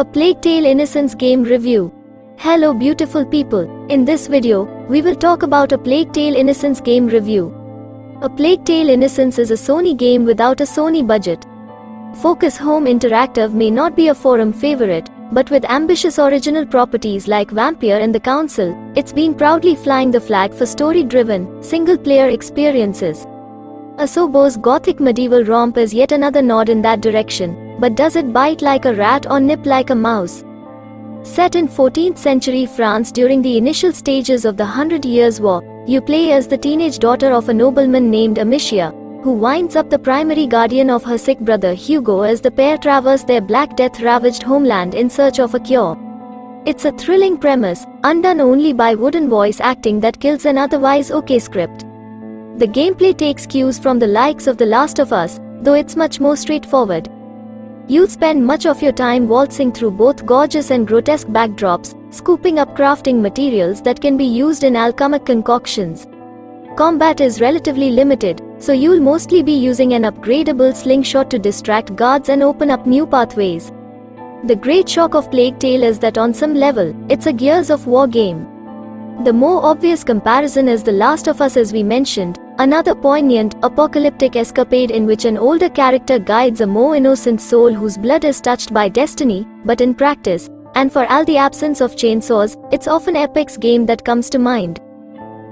A Plague Tale Innocence game review. Hello beautiful people, in this video, we will talk about a Plague Tale Innocence game review. A Plague Tale Innocence is a Sony game without a Sony budget. Focus Home Interactive may not be a forum favorite, but with ambitious original properties like Vampyr and The Council, it's been proudly flying the flag for story-driven, single-player experiences. Asobo's gothic medieval romp is yet another nod in that direction, but does it bite like a rat or nip like a mouse? Set in 14th century France during the initial stages of the 100 Years' War, you play as the teenage daughter of a nobleman named Amicia, who winds up the primary guardian of her sick brother Hugo as the pair traverse their Black Death-ravaged homeland in search of a cure. It's a thrilling premise, undone only by wooden voice acting that kills an otherwise okay script. The gameplay takes cues from the likes of The Last of Us, though it's much more straightforward. You'll spend much of your time waltzing through both gorgeous and grotesque backdrops, scooping up crafting materials that can be used in alchemic concoctions. Combat is relatively limited, so you'll mostly be using an upgradable slingshot to distract guards and open up new pathways. The great shock of Plague Tale is that on some level, it's a Gears of War game. The more obvious comparison is The Last of Us, as we mentioned, another poignant, apocalyptic escapade in which an older character guides a more innocent soul whose blood is touched by destiny, but in practice, and for all the absence of chainsaws, it's often Epic's game that comes to mind.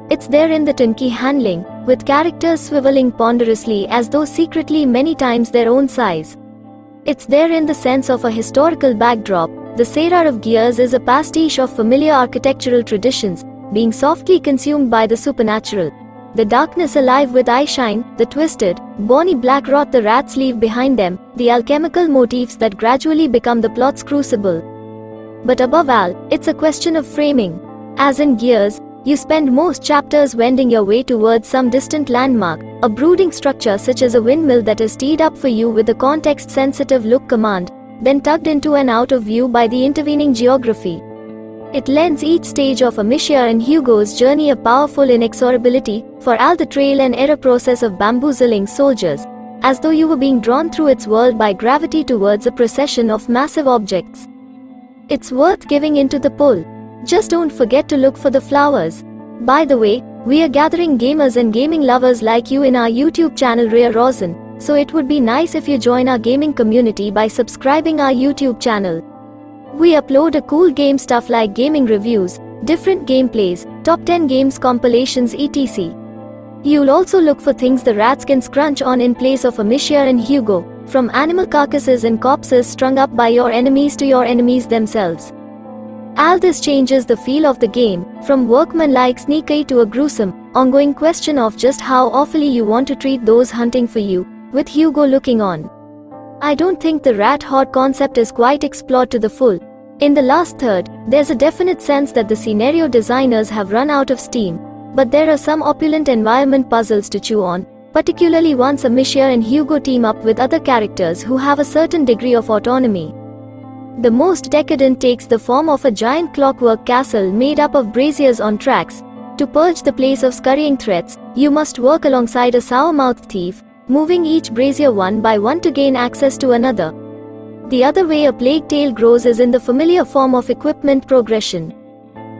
It's there in the turnkey handling, with characters swiveling ponderously as though secretly many times their own size. It's there in the sense of a historical backdrop. The Sarah of Gears is a pastiche of familiar architectural traditions, being softly consumed by the supernatural. The darkness alive with eyeshine, the twisted, bonny black rot the rats leave behind them, the alchemical motifs that gradually become the plot's crucible. But above all, it's a question of framing. As in Gears, you spend most chapters wending your way towards some distant landmark, a brooding structure such as a windmill that is teed up for you with a context-sensitive look command, then tugged into and out of view by the intervening geography. It lends each stage of Amicia and Hugo's journey a powerful inexorability, for all the trial and error process of bamboozling soldiers, as though you were being drawn through its world by gravity towards a procession of massive objects. It's worth giving into the pull. Just don't forget to look for the flowers. By the way, we are gathering gamers and gaming lovers like you in our YouTube channel RAYAROZEN, so it would be nice if you join our gaming community by subscribing our YouTube channel. We upload a cool game stuff like gaming reviews, different gameplays, top 10 games compilations etc. You'll also look for things the rats can scrunch on in place of Amicia and Hugo, from animal carcasses and corpses strung up by your enemies to your enemies themselves. All this changes the feel of the game, from workmanlike sneaky to a gruesome, ongoing question of just how awfully you want to treat those hunting for you, with Hugo looking on. I don't think the rat horde concept is quite explored to the full. In the last third, there's a definite sense that the scenario designers have run out of steam, but there are some opulent environment puzzles to chew on, particularly once Amicia and Hugo team up with other characters who have a certain degree of autonomy. The most decadent takes the form of a giant clockwork castle made up of braziers on tracks. To purge the place of scurrying threats, you must work alongside a sour-mouthed thief, moving each brazier one by one to gain access to another. The other way a Plague Tale grows is in the familiar form of equipment progression.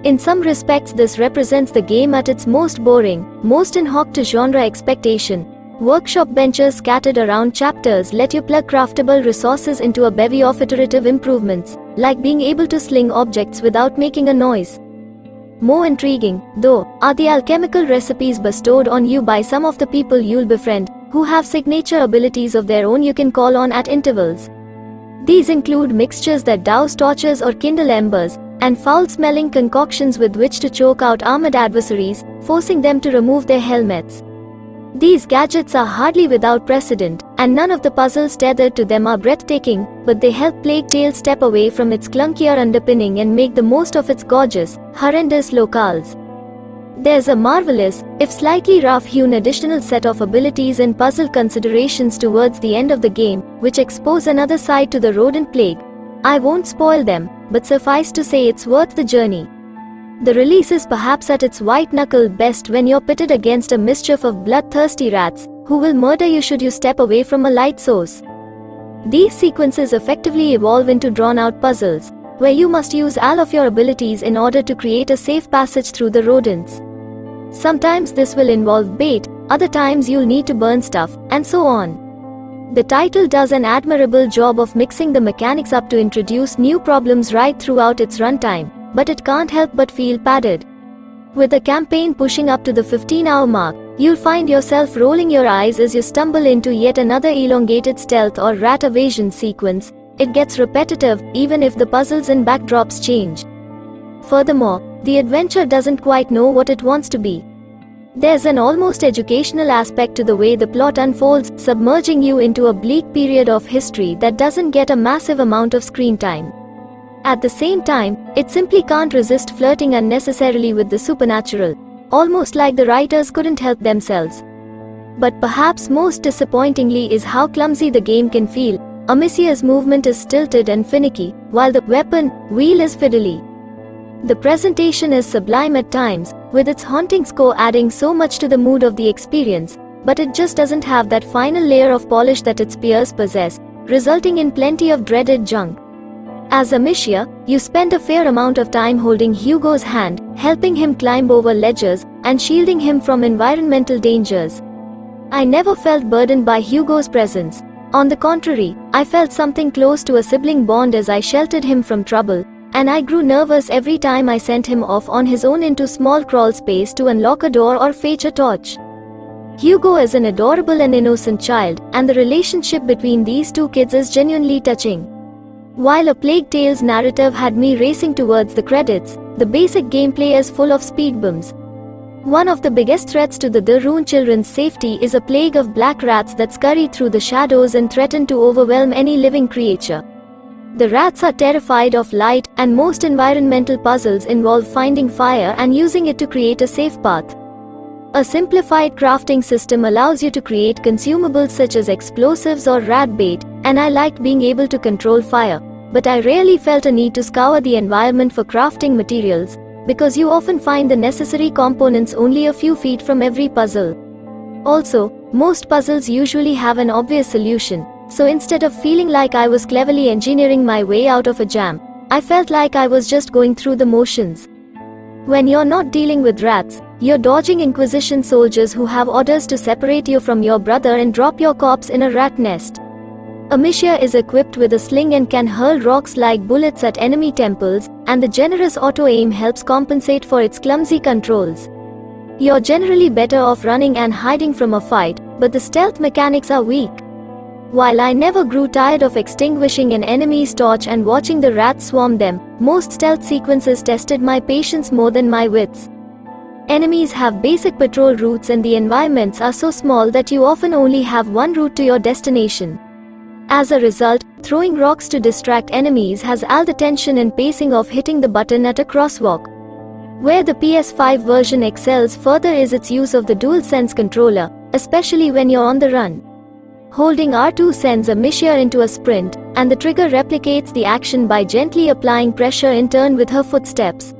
In some respects this represents the game at its most boring, most in hoc to genre expectation. Workshop benches scattered around chapters let you plug craftable resources into a bevy of iterative improvements, like being able to sling objects without making a noise. More intriguing, though, are the alchemical recipes bestowed on you by some of the people you'll befriend, who have signature abilities of their own you can call on at intervals. These include mixtures that douse torches or kindle embers, and foul-smelling concoctions with which to choke out armored adversaries, forcing them to remove their helmets. These gadgets are hardly without precedent, and none of the puzzles tethered to them are breathtaking, but they help Plague Tale step away from its clunkier underpinning and make the most of its gorgeous, horrendous locales. There's a marvelous, if slightly rough-hewn additional set of abilities and puzzle considerations towards the end of the game, which expose another side to the rodent plague. I won't spoil them, but suffice to say it's worth the journey. The release is perhaps at its white-knuckle best when you're pitted against a mischief of bloodthirsty rats, who will murder you should you step away from a light source. These sequences effectively evolve into drawn-out puzzles, where you must use all of your abilities in order to create a safe passage through the rodents. Sometimes this will involve bait, other times you'll need to burn stuff, and so on. The title does an admirable job of mixing the mechanics up to introduce new problems right throughout its runtime, but it can't help but feel padded. With the campaign pushing up to the 15-hour mark, you'll find yourself rolling your eyes as you stumble into yet another elongated stealth or rat evasion sequence. It gets repetitive, even if the puzzles and backdrops change. Furthermore, the adventure doesn't quite know what it wants to be. There's an almost educational aspect to the way the plot unfolds, submerging you into a bleak period of history that doesn't get a massive amount of screen time. At the same time, it simply can't resist flirting unnecessarily with the supernatural, almost like the writers couldn't help themselves. But perhaps most disappointingly is how clumsy the game can feel. Amicia's movement is stilted and finicky, while the weapon wheel is fiddly. The presentation is sublime at times, with its haunting score adding so much to the mood of the experience, but it just doesn't have that final layer of polish that its peers possess, resulting in plenty of dreaded junk. As Amicia, you spend a fair amount of time holding Hugo's hand, helping him climb over ledges, and shielding him from environmental dangers. I never felt burdened by Hugo's presence. On the contrary, I felt something close to a sibling bond as I sheltered him from trouble, and I grew nervous every time I sent him off on his own into small crawl space to unlock a door or fetch a torch. Hugo is an adorable and innocent child, and the relationship between these two kids is genuinely touching. While A Plague Tale's narrative had me racing towards the credits, the basic gameplay is full of speed bumps. One of the biggest threats to the Darun children's safety is a plague of black rats that scurry through the shadows and threaten to overwhelm any living creature. The rats are terrified of light, and most environmental puzzles involve finding fire and using it to create a safe path. A simplified crafting system allows you to create consumables such as explosives or rat bait, and I liked being able to control fire, but I rarely felt a need to scour the environment for crafting materials, because you often find the necessary components only a few feet from every puzzle. Also, most puzzles usually have an obvious solution, so instead of feeling like I was cleverly engineering my way out of a jam, I felt like I was just going through the motions. When you're not dealing with rats, you're dodging Inquisition soldiers who have orders to separate you from your brother and drop your corpse in a rat nest. Amicia is equipped with a sling and can hurl rocks like bullets at enemy temples, and the generous auto-aim helps compensate for its clumsy controls. You're generally better off running and hiding from a fight, but the stealth mechanics are weak. While I never grew tired of extinguishing an enemy's torch and watching the rats swarm them, most stealth sequences tested my patience more than my wits. Enemies have basic patrol routes and the environments are so small that you often only have one route to your destination. As a result, throwing rocks to distract enemies has all the tension and pacing of hitting the button at a crosswalk. Where the PS5 version excels further is its use of the DualSense controller, especially when you're on the run. Holding R2 sends Amicia into a sprint, and the trigger replicates the action by gently applying pressure in turn with her footsteps.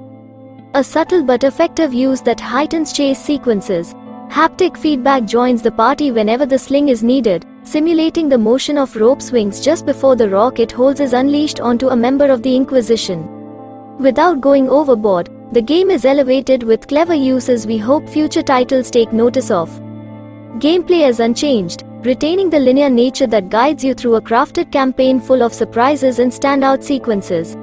A subtle but effective use that heightens chase sequences. Haptic feedback joins the party whenever the sling is needed, simulating the motion of rope swings just before the rock it holds is unleashed onto a member of the Inquisition. Without going overboard, the game is elevated with clever uses we hope future titles take notice of. Gameplay is unchanged, retaining the linear nature that guides you through a crafted campaign full of surprises and standout sequences.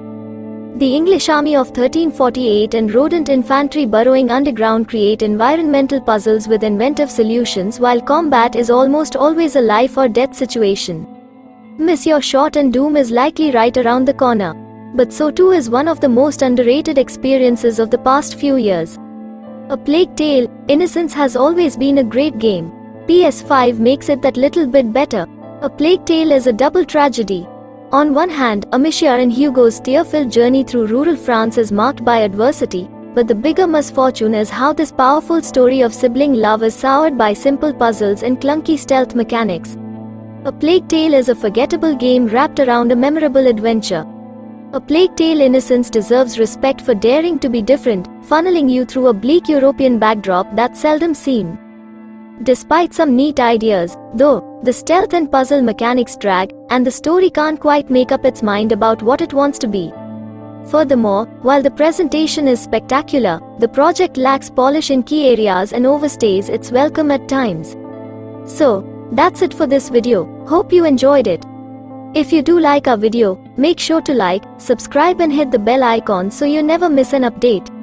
The English army of 1348 and rodent infantry burrowing underground create environmental puzzles with inventive solutions, while combat is almost always a life or death situation. Miss your shot and doom is likely right around the corner. But so too is one of the most underrated experiences of the past few years. A Plague Tale Innocence has always been a great game. PS5 makes it that little bit better. A Plague Tale is a double tragedy. On one hand, Amicia and Hugo's tear-filled journey through rural France is marked by adversity, but the bigger misfortune is how this powerful story of sibling love is soured by simple puzzles and clunky stealth mechanics. A Plague Tale is a forgettable game wrapped around a memorable adventure. A Plague Tale Innocence deserves respect for daring to be different, funneling you through a bleak European backdrop that's seldom seen. Despite some neat ideas, though, The stealth and puzzle mechanics drag, and the story can't quite make up its mind about what it wants to be. Furthermore, while the presentation is spectacular, the project lacks polish in key areas and overstays its welcome at times. So, that's it for this video. Hope you enjoyed it. If you do like our video, make sure to like, subscribe and hit the bell icon so you never miss an update.